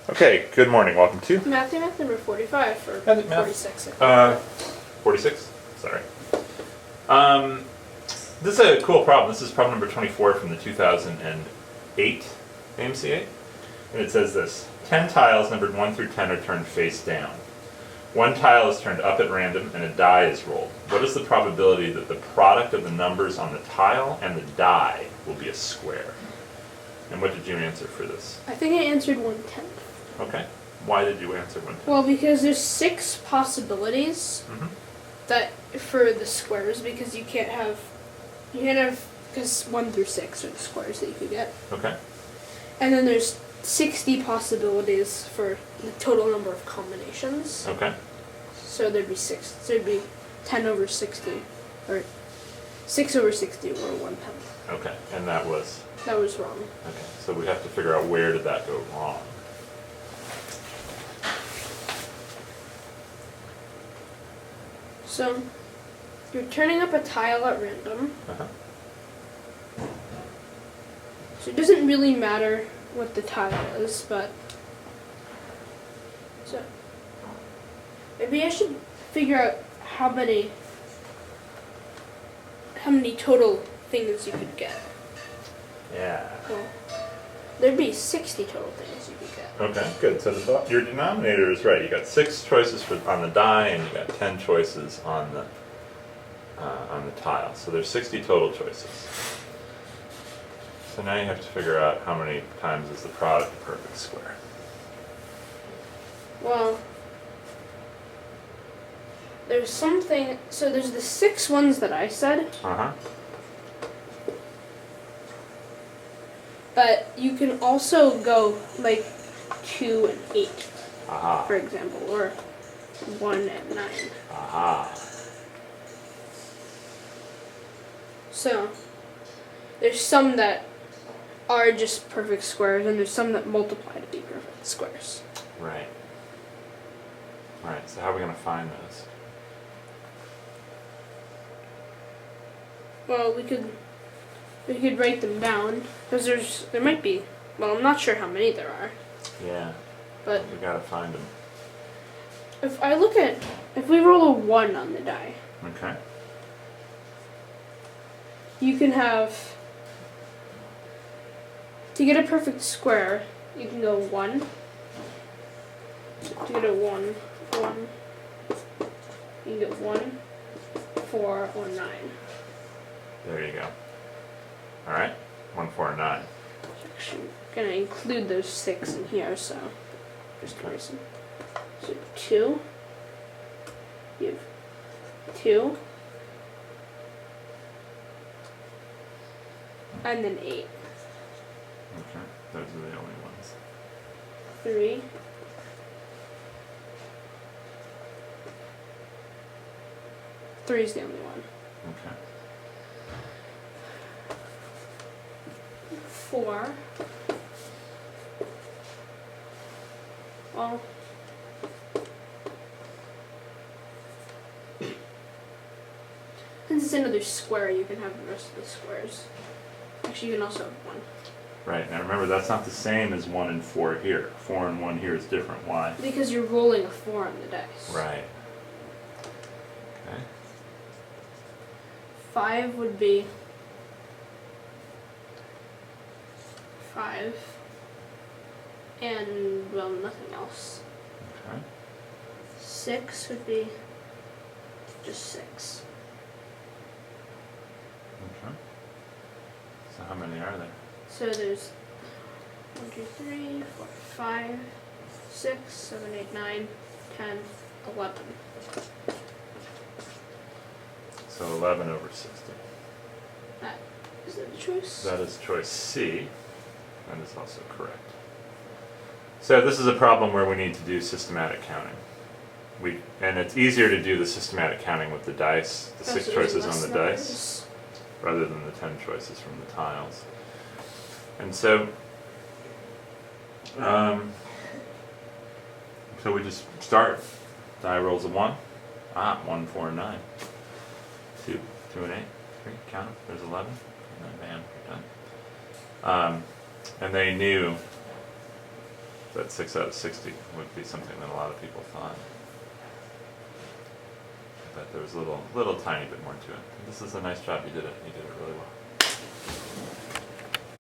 Okay, good morning. Welcome to MathyMath number 45 for MathyMath. 46. 46. Sorry. This is a cool problem. This is problem number 24 from the 2008 AMCA. And it says this: 10 tiles numbered 1 through 10 are turned face down. One tile is turned up at random and a die is rolled. What is the probability that the product of the numbers on the tile and the die will be a square? And what did you answer for this? I think I answered 1/10. Okay. Why did you answer 1/10? Well, because there's 6 possibilities Mm-hmm. that for the squares, because you can't have, because 1 through 6 are the squares that you could get. Okay. And then there's 60 possibilities for the total number of combinations. Okay. So there'd be 6. So it'd be 10 over 60, or 6 over 60, or 1/10. Okay. And that was? That was wrong. Okay. So we have to figure out where did that go wrong. So you're turning up a tile at random. Uh-huh. So it doesn't really matter what the tile is, but so maybe I should figure out how many total things you could get. Yeah. Well, there'd be 60 total things you could get. Okay, good. So your denominator is right. You got 6 choices on the die, and you got 10 choices on the tile. So there's 60 total choices. So now you have to figure out how many times is the product a perfect square. Well, there's something. So there's the 6 ones that I said. Uh-huh. But you can also go like 2 and 8, Aha. for example, or 1 and 9. Aha. So there's some that are just perfect squares, and there's some that multiply to be perfect squares. Right. Alright, so how are we going to find those? Well, we could write them down, because there might be. Well, I'm not sure how many there are. Yeah. But We gotta find them. if we roll a 1 on the die, Okay. you can have, to get a perfect square, you can go 1. To get a 1, you can get 1, 4, or 9. There you go. Alright. 1, 4, and 9. Actually, I'm gonna include those 6 in here, so just a reason. So 2, you have 2, and then 8. Okay. Those are the only ones. 3, 3 is the only one. Okay. 4. Well, since it's another square, you can have the rest of the squares. Actually, you can also have 1. Right. Now remember, that's not the same as 1 and 4 here. 4 and 1 here is different. Why? Because you're rolling a 4 on the dice. Right. Okay. 5 would be 5. And, well, nothing else. Okay. 6 would be just 6. Okay. So how many are there? So there's 1, 2, 3, 4, 5, 6, 7, 8, 9, 10, 11. So 11 over 60. Is that the choice? That is choice C. That is also correct. So this is a problem where we need to do systematic counting. And it's easier to do the systematic counting with the dice, the 6 choices on the dice, rather than the 10 choices from the tiles. And so, so we just start. Die rolls a 1. 1, 4, and 9. 2, 2 and 8. 3, count them. There's 11. And then bam, you're done. And they knew that 6 out of 60 would be something that a lot of people thought. But there was a little tiny bit more to it. This is a nice job. You did it. You did it really well.